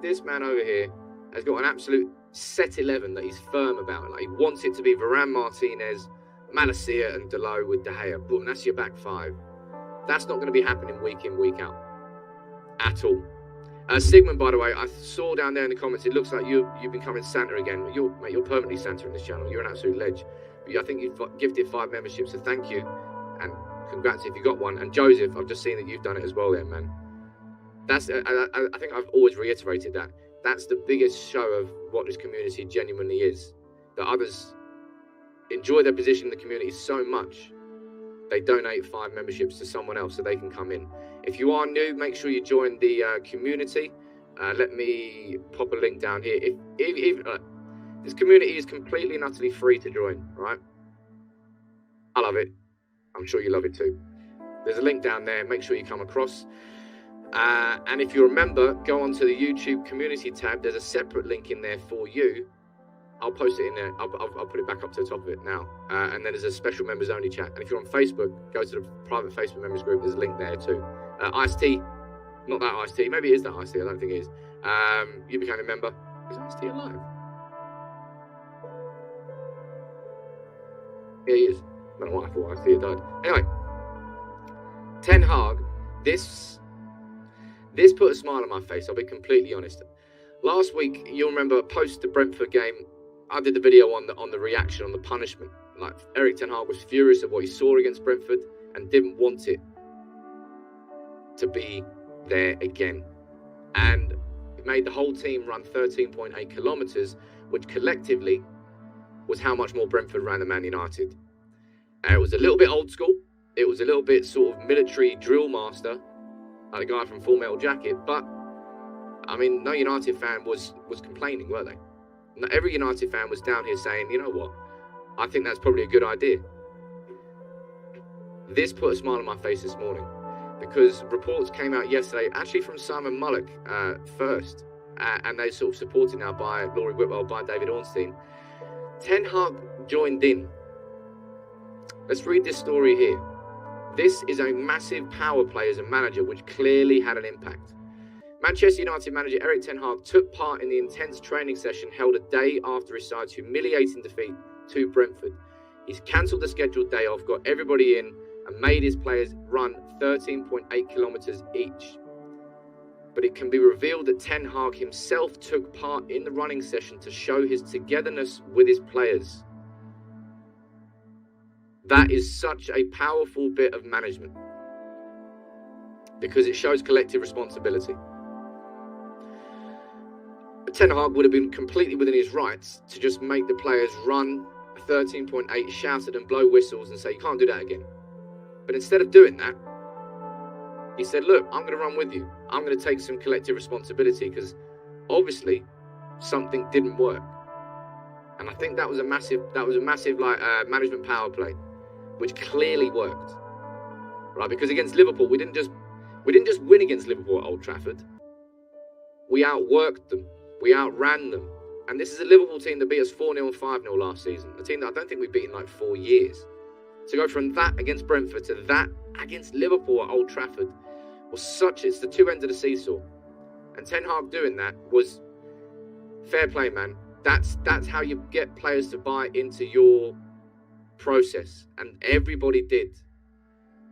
this man over here has got an absolute set 11 that he's firm about. Like, he wants it to be Varane, Martinez, Malacia and Dalot with De Gea. Boom, that's your back five. That's not going to be happening week in, week out. At all. Sigmund, by the way, I saw down there in the comments, it looks like you've becoming Santa again. You're permanently Santa in this channel. You're an absolute ledge. But I think you've gifted 5 memberships, so thank you. And congrats if you got one. And Joseph, I've just seen that you've done it as well there, man. I think I've always reiterated that. That's the biggest show of what this community genuinely is. That others enjoy their position in the community so much, they donate 5 memberships to someone else so they can come in. If you are new, make sure you join the community. Let me pop a link down here. This community is completely and utterly free to join, right? I love it. I'm sure you love it too. There's a link down there. Make sure you come across. And if you remember, go onto the YouTube community tab. There's a separate link in there for you. I'll post it in there. I'll put it back up to the top of it now. And then there's a special members only chat. And if you're on Facebook, go to the private Facebook members group. There's a link there too. Ice-T, not that Ice-T. Maybe it is that Ice-T. I don't think it is. You became a member. Is Ice-T alive? Yeah, he is. I don't know why I thought Ice-T had died. Anyway, Ten Hag, this put a smile on my face. I'll be completely honest. Last week, you'll remember, post the Brentford game, I did the video on the reaction, on the punishment. Like, Erik ten Hag was furious at what he saw against Brentford and didn't want it to be there again. And it made the whole team run 13.8 kilometres, which collectively was how much more Brentford ran than Man United. It was a little bit old school. It was a little bit sort of military drill master, like the guy from Full Metal Jacket. But, I mean, no United fan was complaining, were they? Every United fan was down here saying, you know what, I think that's probably a good idea. This put a smile on my face this morning, because reports came out yesterday, actually from Simon Mullock first, and they sort of supported now by Laurie Whitwell, by David Ornstein. Ten Hag joined in. Let's read this story here. This is a massive power play as a manager, which clearly had an impact. Manchester United manager Erik ten Hag took part in the intense training session held a day after his side's humiliating defeat to Brentford. He's cancelled the scheduled day off, got everybody in, and made his players run 13.8 kilometres each. But it can be revealed that Ten Hag himself took part in the running session to show his togetherness with his players. That is such a powerful bit of management, because it shows collective responsibility. Ten Hag would have been completely within his rights to just make the players run 13.8, shout at them, blow whistles and say, you can't do that again. But instead of doing that, he said, look, I'm going to run with you. I'm going to take some collective responsibility, because obviously something didn't work. And I think that was a massive management power play, which clearly worked. Right? Because against Liverpool, we didn't just win against Liverpool at Old Trafford. We outworked them. We outran them, And this is a Liverpool team that beat us 4-0 and 5-0 last season. A team that I don't think we've beaten in like 4 years. To go from that against Brentford to that against Liverpool at Old Trafford was it's the two ends of the seesaw. And Ten Hag doing that was fair play, man. That's how you get players to buy into your process. And everybody did.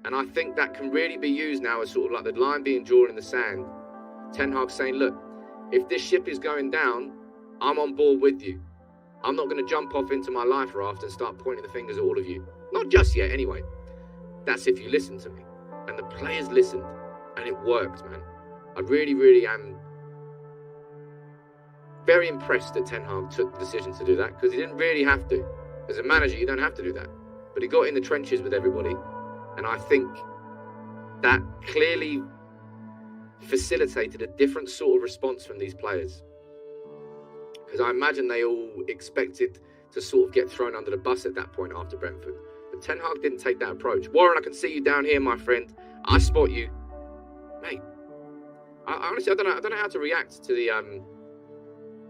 And I think that can really be used now as sort of like the line being drawn in the sand. Ten Hag saying, look, if this ship is going down, I'm on board with you. I'm not going to jump off into my life raft and start pointing the fingers at all of you. Not just yet, anyway. That's if you listen to me. And the players listened. And it worked, man. I really, really am very impressed that Ten Hag took the decision to do that, because he didn't really have to. As a manager, you don't have to do that. But he got in the trenches with everybody. And I think that clearly facilitated a different sort of response from these players. Because I imagine they all expected to sort of get thrown under the bus at that point after Brentford. But Ten Hag didn't take that approach. Warren, I can see you down here, my friend. I spot you. Mate, honestly, I don't know how to react to the...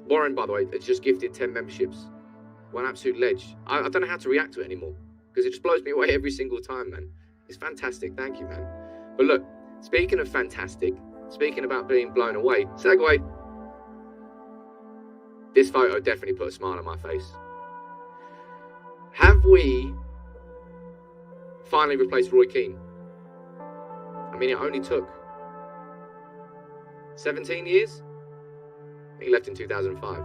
Warren, by the way, has just gifted 10 memberships. One absolute ledge. I don't know how to react to it anymore, because it just blows me away every single time, man. It's fantastic. Thank you, man. But look, speaking of fantastic, speaking about being blown away, segue. This photo definitely put a smile on my face. Have we finally replaced Roy Keane? I mean, it only took 17 years? I think he left in 2005.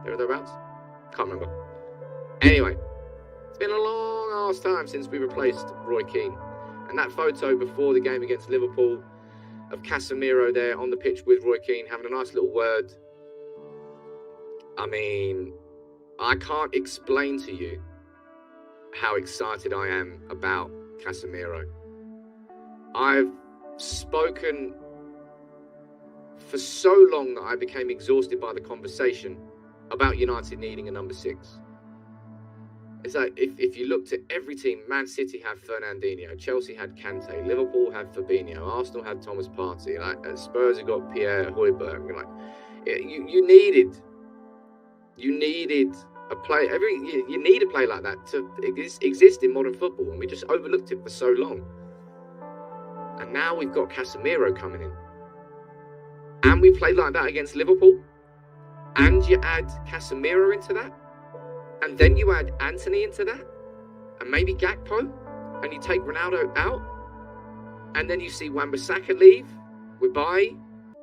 There or thereabouts? Can't remember. Anyway, it's been a long ass time since we replaced Roy Keane. And that photo before the game against Liverpool of Casemiro there on the pitch with Roy Keane having a nice little word. I mean, I can't explain to you how excited I am about Casemiro. I've spoken for so long that I became exhausted by the conversation about United needing a number 6. It's like, if you looked at every team, Man City had Fernandinho, Chelsea had Kante, Liverpool had Fabinho, Arsenal had Thomas Partey, like Spurs have got Pierre Højbjerg. Like, you needed a play. You need a play like that to exist in modern football, and we just overlooked it for so long. And now we've got Casemiro coming in, and we played like that against Liverpool. And you add Casemiro into that, and then you add Antony into that, and maybe Gakpo, and you take Ronaldo out, and then you see Wan-Bissaka leave with Bailly,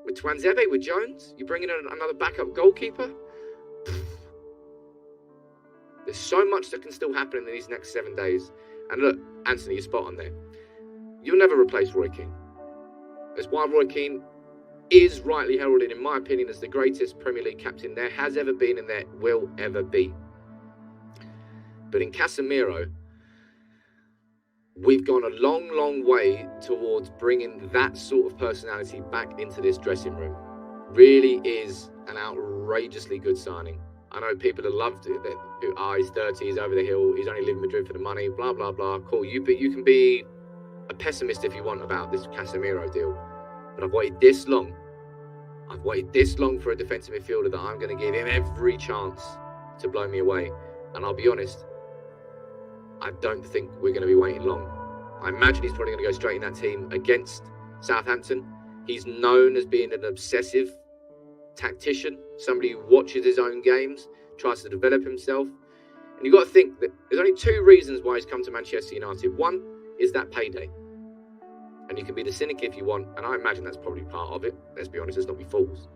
with Tuanzebe, with Jones. You bring in another backup goalkeeper. There's so much that can still happen in these next 7 days. And look, Anthony, you're spot on there. You'll never replace Roy Keane. That's why Roy Keane is rightly heralded, in my opinion, as the greatest Premier League captain there has ever been and there will ever be. But in Casemiro, we've gone a long, long way towards bringing that sort of personality back into this dressing room. Really is an outrageously good signing. I know people have loved it. He's 30, he's over the hill, he's only leaving Madrid for the money, blah, blah, blah. Cool. You can be a pessimist if you want about this Casemiro deal. But I've waited this long. I've waited this long for a defensive midfielder that I'm going to give him every chance to blow me away. And I'll be honest, I don't think we're going to be waiting long. I imagine he's probably going to go straight in that team against Southampton. He's known as being an obsessive tactician, somebody who watches his own games, tries to develop himself. And you've got to think that there's only 2 reasons why he's come to Manchester United. One is that payday. And you can be the cynic if you want, and I imagine that's probably part of it. Let's be honest, let's not be fools.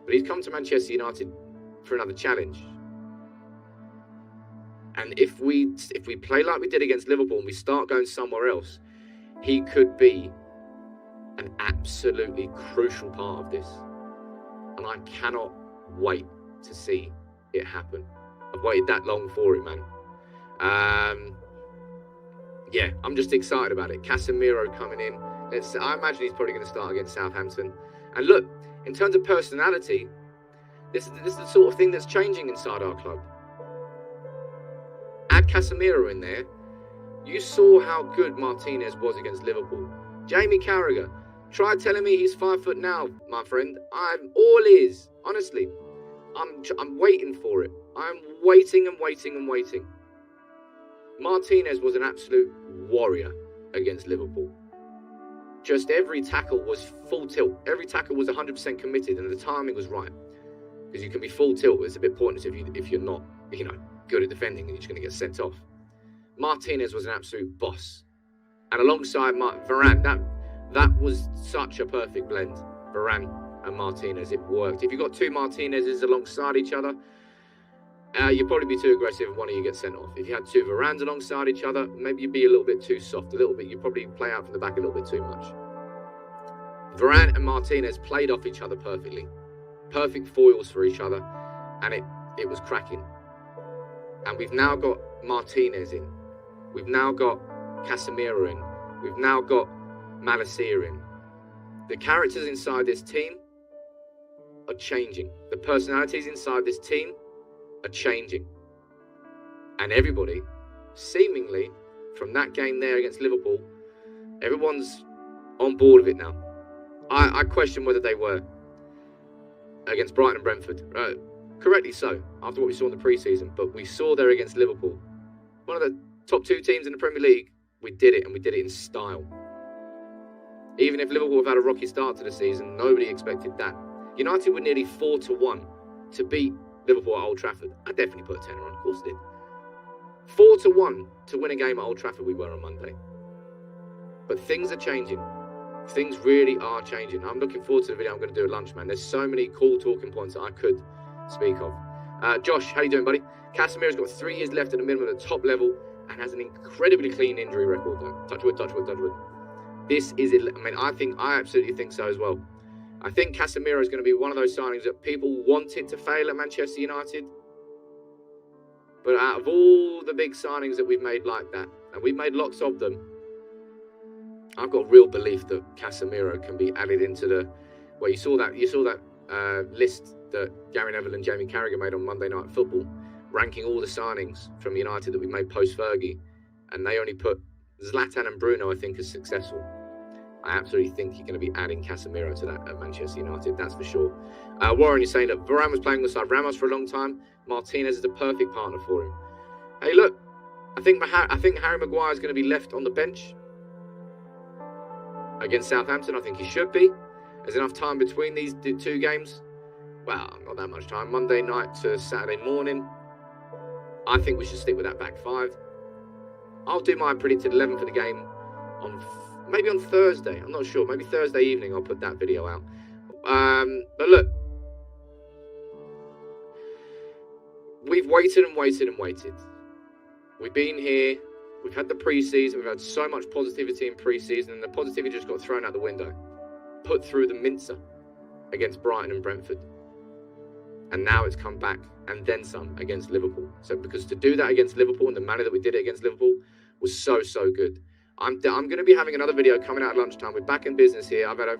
But he's come to Manchester United for another challenge. And if we play like we did against Liverpool and we start going somewhere else, he could be an absolutely crucial part of this. And I cannot wait to see it happen. I've waited that long for it, man. Yeah, I'm just excited about it. Casemiro coming in. I imagine he's probably going to start against Southampton. And look, in terms of personality, this is the sort of thing that's changing inside our club. Add Casemiro in there. You saw how good Martinez was against Liverpool. Jamie Carragher, try telling me he's 5 foot now, my friend. I'm all ears, honestly. I'm waiting for it. I'm waiting and waiting and waiting. Martinez was an absolute warrior against Liverpool. Just every tackle was full tilt. Every tackle was 100% committed, and the timing was right. Because you can be full tilt, but it's a bit pointless if you're not, good at defending and you're just going to get sent off. Martinez was an absolute boss. And alongside Varane, that was such a perfect blend. Varane and Martinez, it worked. If you've got two Martinezes alongside each other, you'd probably be too aggressive and one of you gets sent off. If you had two Varanes alongside each other, maybe you'd be a little bit too soft, you'd probably play out from the back a little bit too much. Varane and Martinez played off each other perfectly. Perfect foils for each other, and it was cracking. And we've now got Martinez in. We've now got Casemiro in. We've now got Malacia in. The characters inside this team are changing. The personalities inside this team are changing. And everybody, seemingly, from that game there against Liverpool, everyone's on board with it now. I question whether they were against Brighton and Brentford. Correctly so, after what we saw in the pre-season. But we saw there against Liverpool, one of the top two teams in the Premier League, we did it, and we did it in style. Even if Liverpool have had a rocky start to the season, nobody expected that. United were nearly 4-1 to beat Liverpool at Old Trafford. I definitely put a tenner on, of course I did. 4-1 to win a game at Old Trafford we were on Monday. But things are changing. Things really are changing. I'm looking forward to the video I'm going to do at lunch, man. There's so many cool talking points that I could speak of. Josh, how you doing, buddy? Casemiro's got 3 years left at the minimum at the top level and has an incredibly clean injury record, though. Touch wood, touch wood, touch wood. This is it. I mean, I absolutely think so as well. I think Casemiro is going to be one of those signings that people wanted to fail at Manchester United. But out of all the big signings that we've made like that, and we've made lots of them, I've got real belief that Casemiro can be added into the. Well, you saw that list that Gary Neville and Jamie Carragher made on Monday Night Football, ranking all the signings from United that we made post Fergie, and they only put Zlatan and Bruno, I think, as successful. I absolutely think you're going to be adding Casemiro to that at Manchester United, that's for sure. Warren, you're saying that Varane was playing alongside Ramos for a long time. Martinez is the perfect partner for him. Hey, look, I think Harry Maguire is going to be left on the bench against Southampton. I think he should be. There's enough time between these two games. Well, not that much time. Monday night to Saturday morning. I think we should stick with that back five. I'll do my predicted 11 for the game maybe on Thursday. I'm not sure. Maybe Thursday evening I'll put that video out. But look, we've waited and waited and waited. We've been here. We've had the pre-season. We've had so much positivity in pre-season, and the positivity just got thrown out the window. Put through the mincer against Brighton and Brentford. And now it's come back and then some against Liverpool. So because to do that against Liverpool in the manner that we did it against Liverpool was so good. I'm going to be having another video coming out at lunchtime. We're back in business here. I've had a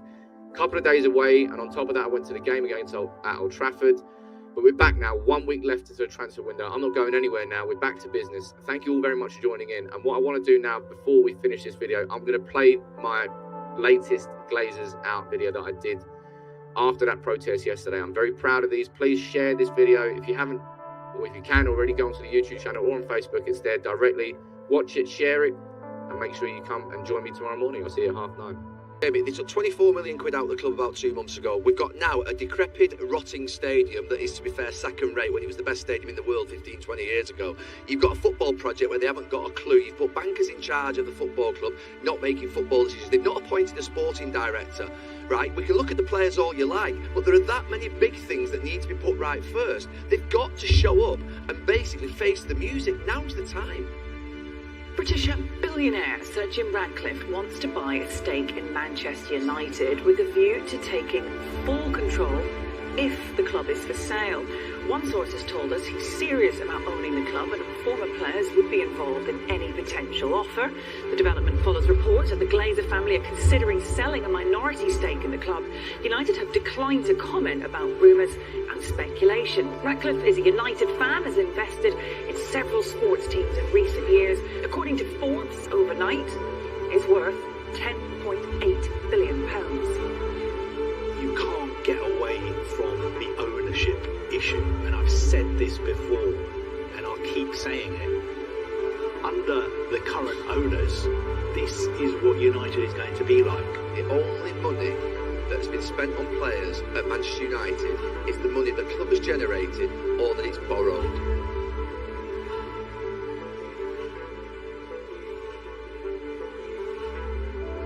couple of days away, and on top of that I went to the game against at Old Trafford. But we're back now, 1 week left into the transfer window. I'm not going anywhere now. We're back to business. Thank you all very much for joining in. And what I want to do now, before we finish this video, I'm going to play my latest Glazers Out video that I did after that protest yesterday. I'm very proud of these. Please share this video. If you haven't, or if you can already, go onto the YouTube channel or on Facebook. It's there directly. Watch it, share it, and make sure you come and join me tomorrow morning. I'll see you at 9:30. They took 24 million quid out of the club about 2 months ago. We've got now a decrepit, rotting stadium that is, to be fair, second rate when it was the best stadium in the world 15, 20 years ago. You've got a football project where they haven't got a clue. You've put bankers in charge of the football club, not making football decisions. They've not appointed a sporting director, right? We can look at the players all you like, but there are that many big things that need to be put right first. They've got to show up and basically face the music. Now's the time. British billionaire Sir Jim Ratcliffe wants to buy a stake in Manchester United with a view to taking full control if the club is for sale. One source has told us he's serious about owning the club and former players would be involved in any potential offer. The development follows reports that the Glazer family are considering selling a minority stake in the club. United have declined to comment about rumours and speculation. Ratcliffe is a United fan, has invested in several sports teams in recent years. According to Forbes, overnight is worth £10.8 billion. You can't get away from the ownership issue. issue, and I've said this before, and I'll keep saying it. Under the current owners, this is what United is going to be like. The only money that's been spent on players at Manchester United is the money the club has generated or that it's borrowed.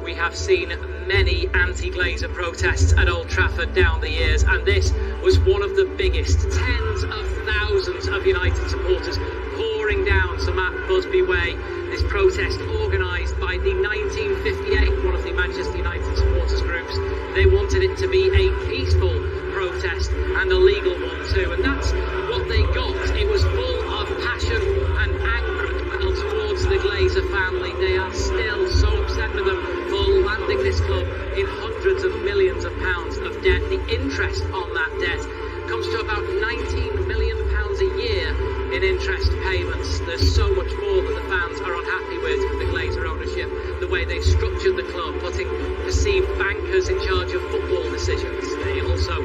We have seen many anti-Glazer protests at Old Trafford down the years, and this was one of the biggest. Tens of thousands of United supporters pouring down Sir Matt Busby Way. This protest organised by the 1958, one of the Manchester United supporters groups. They wanted it to be a peaceful protest and a legal one too, and that's what they got. It was full of passion and anger towards the Glazer family. They are still so upset with them for landing this club in hundreds of millions of pounds of debt. The interest on that debt comes to about £19 million a year in interest payments. There's so much more that the fans are unhappy with the Glazer ownership, the way they structured the club, putting perceived bankers in charge of football decisions. They also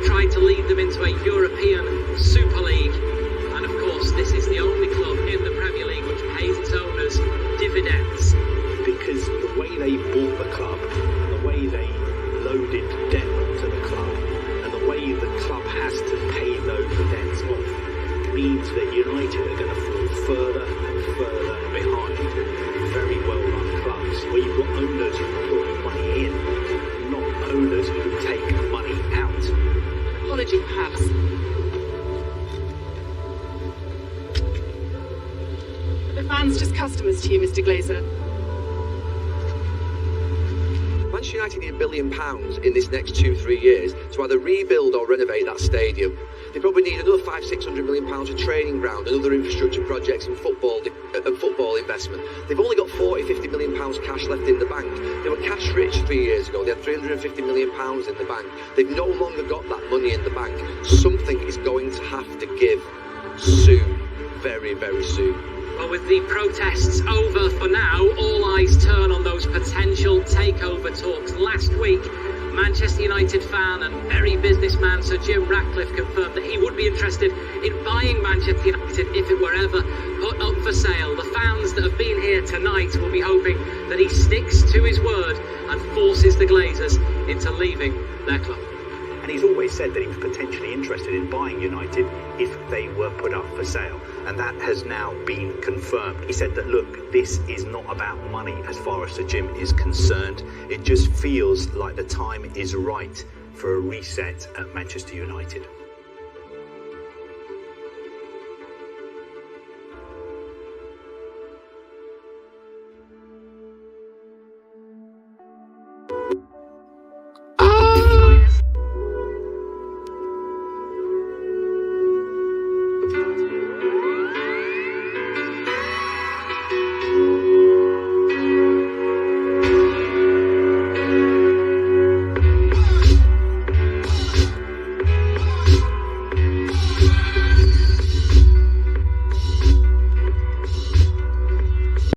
tried to lead them into a European Super League, and of course this is the only club in the Premier League which pays its owners dividends. Because the way they bought the club, and the way they loaded debt onto the club, and the way the club has to pay those debts off, means that United are going to fall further and further behind very well-run clubs, where you've got owners who put money in, not owners who take money out. Apology, perhaps. The fans just customers to you, Mr. Glazer. Manchester United need £1 billion in this next 2-3 years to either rebuild or renovate that stadium. They probably need another £500-600 million for training ground and other infrastructure projects and football investment. They've only got £40-50 million cash left in the bank. They were cash rich 3 years ago. They had £350 million in the bank. They've no longer got that money in the bank. Something is going to have to give soon, very, very soon. Well, with the protests over for now, all eyes turn on those potential takeover talks. Last week, Manchester United fan and very businessman Sir Jim Ratcliffe confirmed that he would be interested in buying Manchester United if it were ever put up for sale. The fans that have been here tonight will be hoping that he sticks to his word and forces the Glazers into leaving their club. And he's always said that he was potentially interested in buying United if they were put up for sale. And that has now been confirmed. He said that, look, this is not about money as far as Sir Jim is concerned. It just feels like the time is right for a reset at Manchester United.